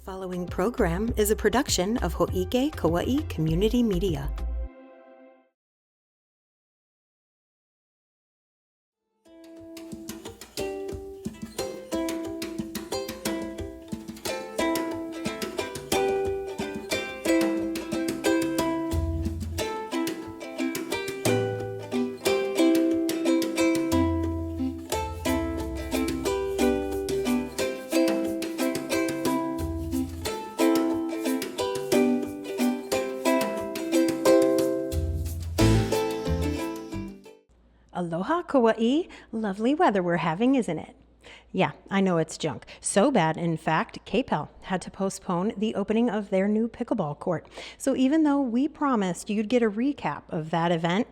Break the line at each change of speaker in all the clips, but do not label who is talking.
following program is a production of Hō'ike Kaua'i Community Media. Aloha, Kaua'i. Lovely weather we're having, isn't it? Yeah, I know it's junk. So bad, in fact, KPEL had to postpone the opening of their new pickleball court. So even though we promised you'd get a recap of that event,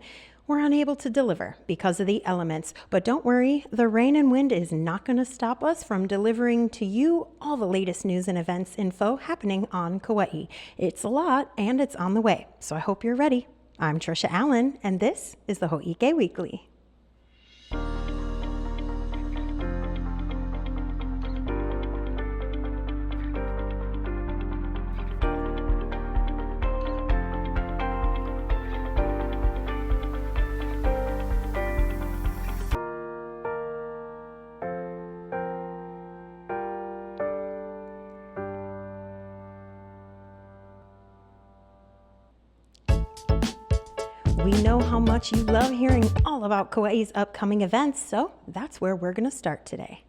we're unable to deliver because of the elements. But don't worry, the rain and wind is not going to stop us from delivering to you all the latest news and events info happening on Kaua'i. It's a lot, and it's on the way. So I hope you're ready. I'm Trisha Allen, and this is the Hō'ike Weekly. We know how much you love hearing all about Kaua'i's upcoming events, so that's where we're going to start today.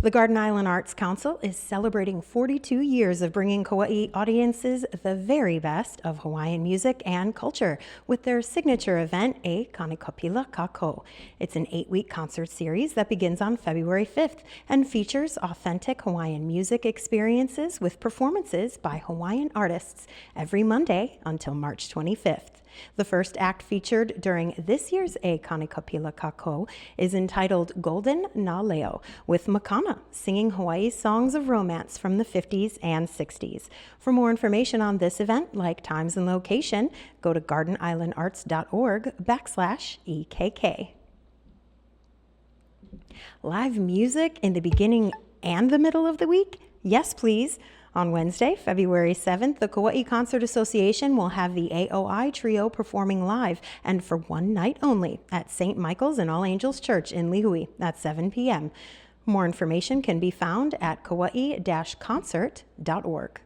The Garden Island Arts Council is celebrating 42 years of bringing Kaua'i audiences the very best of Hawaiian music and culture with their signature event, a KANIKAPILA Kakou. It's an 8-week concert series that begins on February 5th and features authentic Hawaiian music experiences with performances by Hawaiian artists every Monday until March 25th. The first act featured during this year's A KANIKAPILA Kakou is entitled Golden Na Leo, with Makana singing Hawaii's songs of romance from the 50s and 60s. For more information on this event, like times and location, go to gardenislandarts.org/EKK. Live music in the beginning and the middle of the week? Yes, please. On Wednesday, February 7th, the Kaua'i Concert Association will have the Aoki Trio performing live and for one night only at St. Michael's and All Angels Church in Lihue at 7 p.m. More information can be found at kaua'i-concert.org.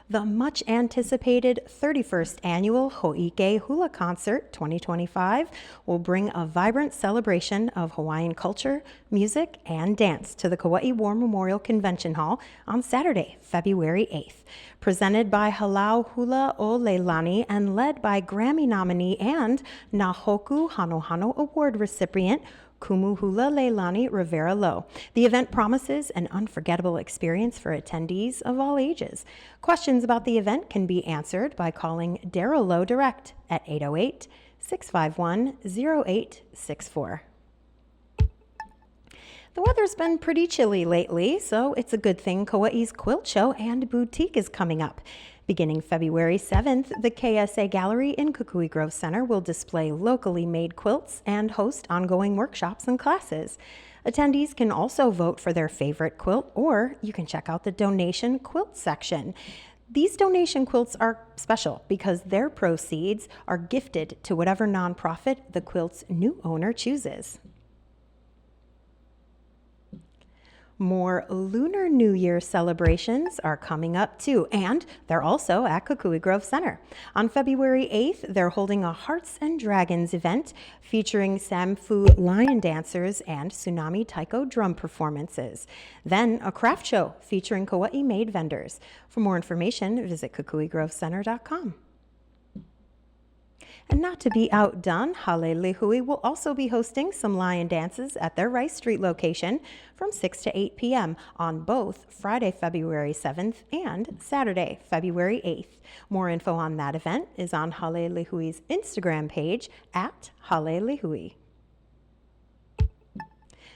The much-anticipated 31st Annual Hō'ike Hula Concert 2025 will bring a vibrant celebration of Hawaiian culture, music, and dance to the Kauai War Memorial Convention Hall on Saturday, February 8th. Presented by Halau Hula o Leilani and led by Grammy nominee and Nahoku Hanohano Award recipient Kumu Hula Leilani Rivera Low. The event promises an unforgettable experience for attendees of all ages. Questions about the event can be answered by calling Daryl Low direct at 808-651-0864. The weather's been pretty chilly lately, so it's a good thing Kauai's Quilt Show and Boutique is coming up. Beginning February 7th, the KSA Gallery in Kukui Grove Center will display locally made quilts and host ongoing workshops and classes. Attendees can also vote for their favorite quilt, or you can check out the donation quilt section. These donation quilts are special because their proceeds are gifted to whatever nonprofit the quilt's new owner chooses. More Lunar New Year celebrations are coming up too, and they're also at Kukui Grove Center. On February 8th, they're holding a Hearts and Dragons event featuring Samfu lion dancers and Tsunami Taiko drum performances. Then a craft show featuring Kauai-made vendors. For more information, visit kukuigrovecenter.com. And not to be outdone, Hale Lihui will also be hosting some lion dances at their Rice Street location from 6 to 8 p.m. on both Friday, February 7th and Saturday, February 8th. More info on that event is on Hale Lihui's Instagram page at Hale Lihui.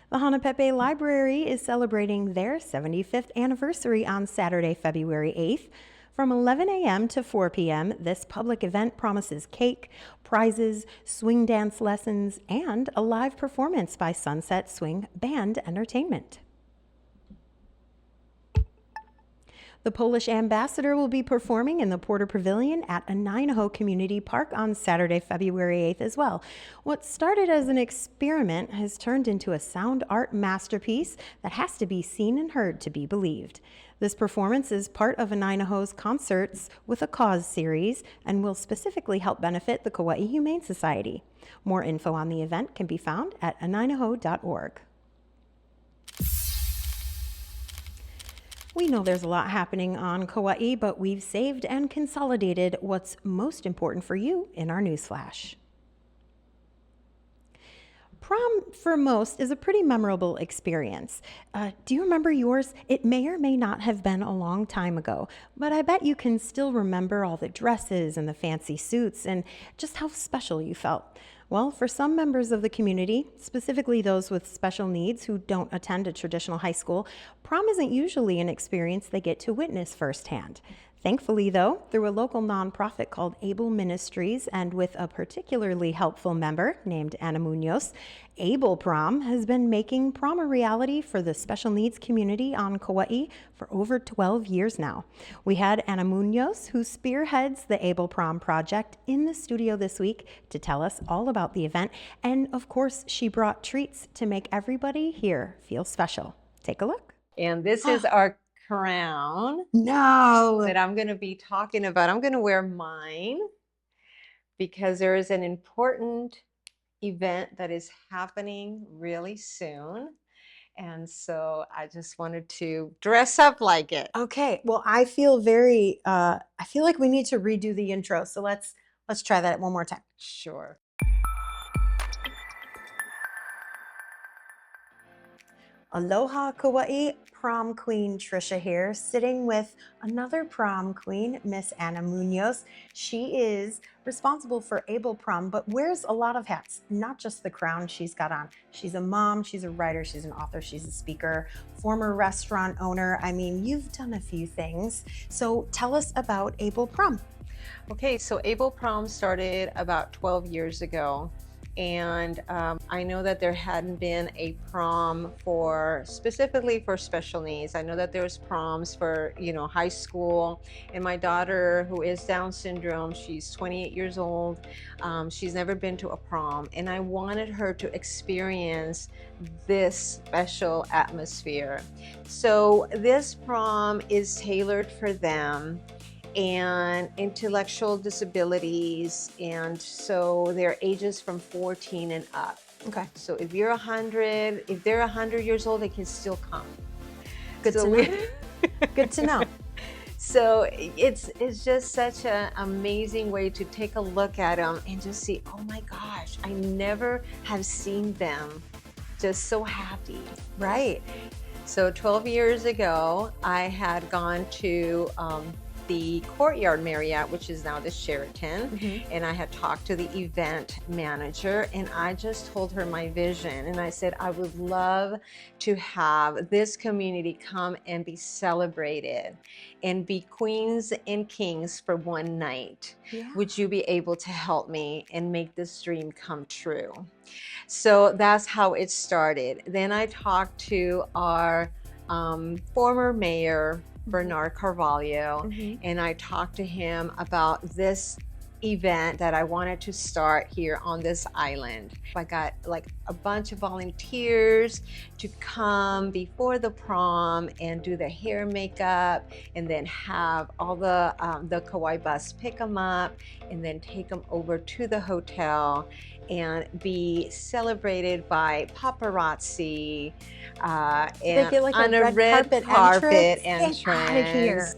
The Hanapepe Library is celebrating their 75th anniversary on Saturday, February 8th. From 11 a.m. to 4 p.m., this public event promises cake, prizes, swing dance lessons, and a live performance by Sunset Swing Band Entertainment. The Polish ambassador will be performing in the Porter Pavilion at Nanaho Community Park on Saturday, February 8th as well. What started as an experiment has turned into a sound art masterpiece that has to be seen and heard to be believed. This performance is part of Nanaho's Concerts with a Cause series and will specifically help benefit the Kauai Humane Society. More info on the event can be found at nanaho.org. We know there's a lot happening on Kauai, but we've saved and consolidated what's most important for you in our Newsflash. Prom, for most, is a pretty memorable experience. Do you remember yours? It may or may not have been a long time ago, but I bet you can still remember all the dresses and the fancy suits and just how special you felt. Well, for some members of the community, specifically those with special needs who don't attend a traditional high school, prom isn't usually an experience they get to witness firsthand. Thankfully, though, through a local nonprofit called Able Ministries and with a particularly helpful member named Ana Munoz, Able Prom has been making prom a reality for the special needs community on Kauai for over 12 years now. We had Ana Munoz, who spearheads the Able Prom project, in the studio this week to tell us all about the event. And of course, she brought treats to make everybody here feel special. Take a look.
And this is our crown that I'm going to be talking about. I'm going to wear mine because there is an important event that is happening really soon. And so I just wanted to dress up like it.
Okay. Well, I feel like we need to redo the intro. So let's try that one more time.
Sure.
Aloha Kauai, prom queen Trisha here, sitting with another prom queen, Miss Ana Munoz. She is responsible for Able Prom, but wears a lot of hats, not just the crown she's got on. She's a mom, she's a writer, she's an author, she's a speaker, former restaurant owner. I mean, you've done a few things. So tell us about Able Prom.
Okay, so Able Prom started about 12 years ago. And I know that there hadn't been a prom specifically for special needs. I know that there was proms for, high school. And my daughter, who is Down syndrome, she's 28 years old. She's never been to a prom. And I wanted her to experience this special atmosphere. So this prom is tailored for them and intellectual disabilities, and so they're ages from 14 and up.
Okay.
So if they're 100 years old, they can still come.
Good to know. Good to know.
So it's just such an amazing way to take a look at them and just see, oh my gosh, I never have seen them just so happy.
Right.
So 12 years ago, I had gone to the Courtyard Marriott, which is now the Sheraton, and I had talked to the event manager, and I just told her my vision, and I said I would love to have this community come and be celebrated and be queens and kings for one night.
Yeah.
Would you be able to help me and make this dream come true? So that's how it started. Then I talked to our former mayor, Bernard Carvalho, and I talked to him about this event that I wanted to start here on this island. I got like a bunch of volunteers to come before the prom and do the hair, makeup, and then have all the Kauai bus pick them up and then take them over to the hotel and be celebrated by paparazzi and
get like
on
a
a red carpet entrance.
Get out of here.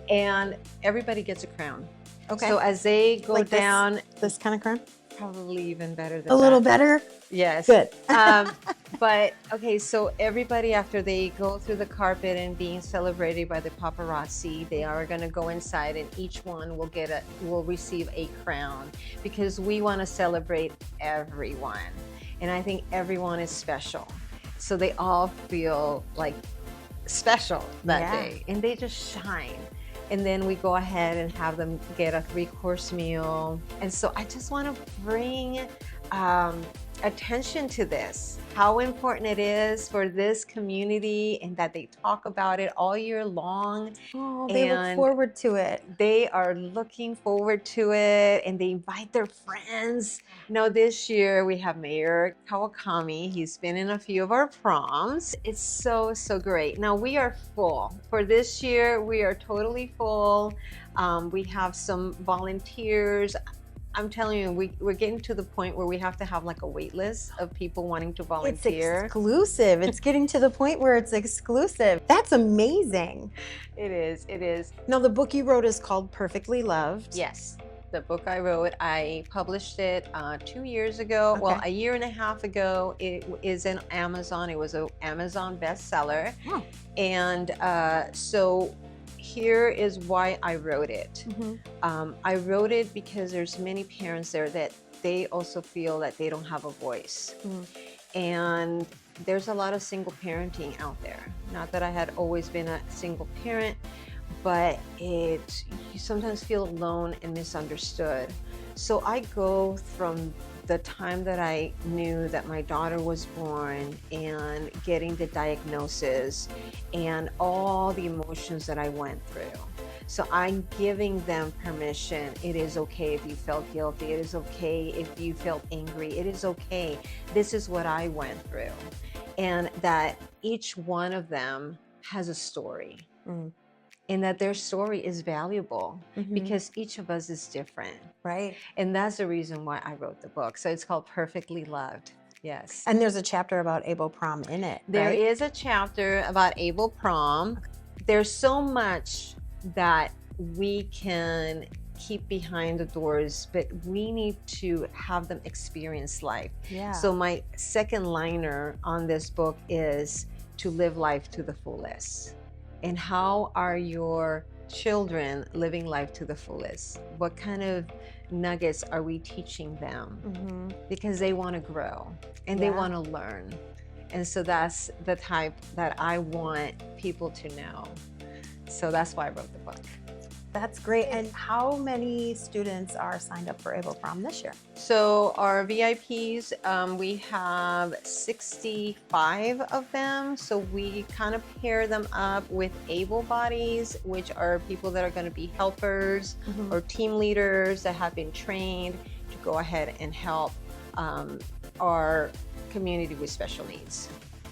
And everybody gets a crown.
Okay.
So as they go
like
down,
this kind of crown?
probably even better than
A little better?
Yes.
Good.
But okay, so everybody, after they go through the carpet and being celebrated by the paparazzi, they are going to go inside, and each one will receive a crown, because we want to celebrate everyone, and I think everyone is special, so they all feel like special that day, and they just shine. And then we go ahead and have them get a 3-course meal. And so I just want to bring attention to this, how important it is for this community, and that they talk about it all year long.
Oh, they look
And
forward to it.
they are looking forward to it, and they invite their friends. Now this year we have Mayor Kawakami. He's been in a few of our proms. It's so great. Now we are full. For this year, we are totally full. We have some volunteers. I'm telling you, we're getting to the point where we have to have like a wait list of people wanting to volunteer.
It's exclusive. It's getting to the point where it's exclusive. That's amazing.
It is, it is.
Now, the book you wrote is called Perfectly Loved.
Yes, the book I wrote, I published it 2 years ago.
Okay.
Well, a year and a half ago. It is in Amazon. It was an Amazon bestseller.
Oh.
And so here is why I wrote it. I wrote it because there's many parents there that they also feel that they don't have a voice. And there's a lot of single parenting out there. Not that I had always been a single parent, but you sometimes feel alone and misunderstood. So I go from the time that I knew that my daughter was born and getting the diagnosis and all the emotions that I went through. So I'm giving them permission. It is okay if you felt guilty. It is okay if you felt angry. It is okay. This is what I went through. And that each one of them has a story. And that their story is valuable because each of us is different.
Right.
And that's the reason why I wrote the book. So it's called Perfectly Loved. Yes.
And there's a chapter about Able Prom in it.
There
right?
is a chapter about Able Prom. There's so much that we can keep behind the doors, but we need to have them experience life.
Yeah.
So my second liner on this book is to live life to the fullest. And how are your children living life to the fullest? What kind of nuggets are we teaching them? Because they want to grow and they want to learn. And so that's the type that I want people to know. So that's why I wrote the book.
That's great. And how many students are signed up for Able Prom this year?
So our VIPs, we have 65 of them. So we kind of pair them up with able bodies, which are people that are going to be helpers or team leaders that have been trained to go ahead and help our community with special needs.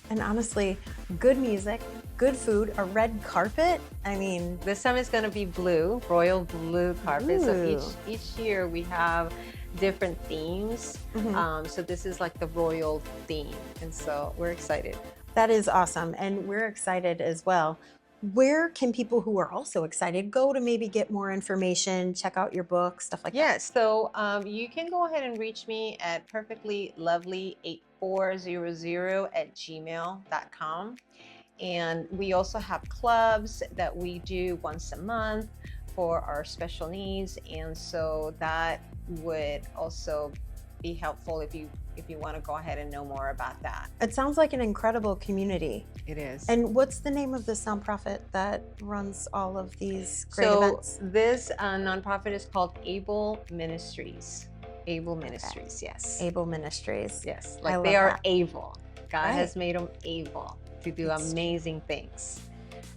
And honestly, good music, good food, a red carpet. I mean,
this time it's going to be blue, royal blue carpet.
Ooh.
So each year we have different themes. So this is like the royal theme. And so we're excited.
That is awesome. And we're excited as well. Where can people who are also excited go to maybe get more information, check out your book, stuff like that?
Yes, so you can go ahead and reach me at perfectlylovely8400@gmail.com. And we also have clubs that we do once a month for our special needs. And so that would also be helpful if you want to go ahead and know more about that.
It sounds like an incredible community.
It is.
And what's the name of this nonprofit that runs all of these great events?
This nonprofit is called Able Ministries. Able Ministries, yes.
Able Ministries.
Yes,
I
like they
love
are
that.
able. God
Right.
has made them able to do amazing things.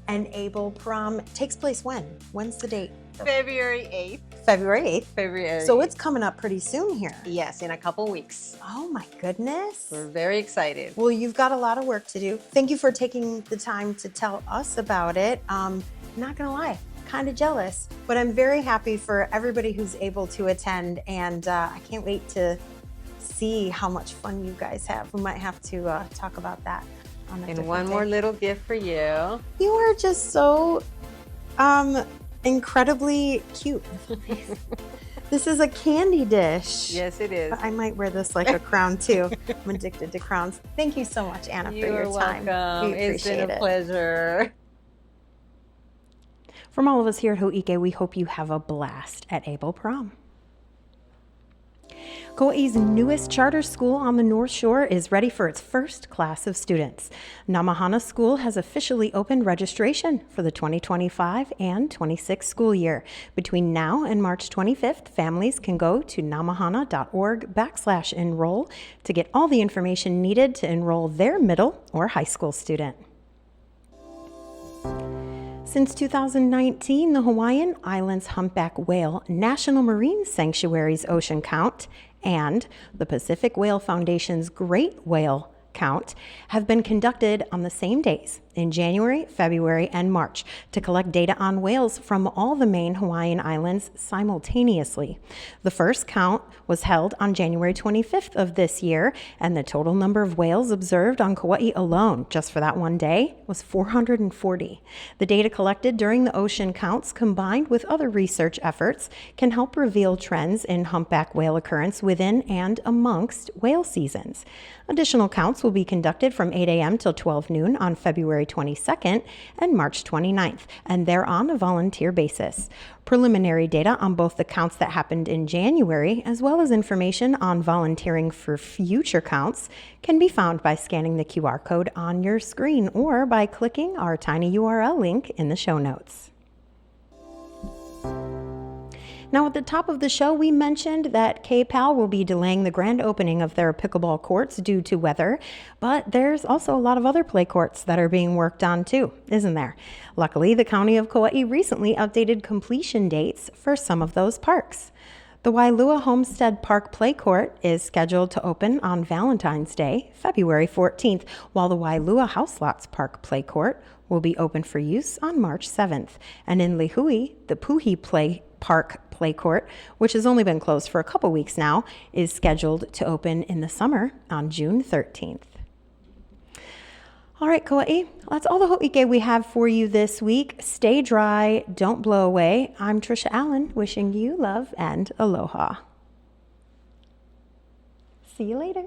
And Able Prom takes place when? When's the date?
February 8th.
February 8th.
February.
So it's coming up pretty soon here.
Yes, in a couple weeks.
Oh my goodness.
We're very excited.
Well, you've got a lot of work to do. Thank you for taking the time to tell us about it. Not gonna lie, kind of jealous, but I'm very happy for everybody who's able to attend, and I can't wait to see how much fun you guys have. We might have to talk about that on a
And
different
one
day.
more little gift for you.
You are just so incredibly cute. This is a candy dish.
Yes, it is.
I might wear this like a crown too. I'm addicted to crowns. Thank you so much, Anna, for
You're
your time.
welcome.
We
It's been
appreciate
a
it.
pleasure.
From all of us here at Hō'ike, we hope you have a blast at Able Prom. Kauai's newest charter school on the North Shore is ready for its first class of students. Namahana School has officially opened registration for the 2025 and 26 school year. Between now and March 25th, families can go to namahana.org/enroll to get all the information needed to enroll their middle or high school student. Since 2019, the Hawaiian Islands Humpback Whale National Marine Sanctuary's ocean count and the Pacific Whale Foundation's Great Whale Count have been conducted on the same days in January, February, and March to collect data on whales from all the main Hawaiian islands simultaneously. The first count was held on January 25th of this year, and the total number of whales observed on Kauai alone, just for that one day, was 440. The data collected during the ocean counts, combined with other research efforts, can help reveal trends in humpback whale occurrence within and amongst whale seasons. Additional counts will be conducted from 8 a.m. till 12 noon on February 22nd and March 29th, and they're on a volunteer basis. Preliminary data on both the counts that happened in January, as well as information on volunteering for future counts, can be found by scanning the QR code on your screen or by clicking our tiny URL link in the show notes. Now, at the top of the show, we mentioned that KPAL will be delaying the grand opening of their pickleball courts due to weather, but there's also a lot of other play courts that are being worked on too, isn't there? Luckily, the County of Kauai recently updated completion dates for some of those parks. The Wailua Homestead Park Play Court is scheduled to open on Valentine's Day, February 14th, while the Wailua House Lots Park Play Court will be open for use on March 7th. And in Lihui, the Puhi Park Play Court, which has only been closed for a couple weeks now, is scheduled to open in the summer on June 13th. All right, Kauai, that's all the Hō'ike we have for you this week. Stay dry, don't blow away. I'm Trisha Allen, wishing you love and aloha. See you later.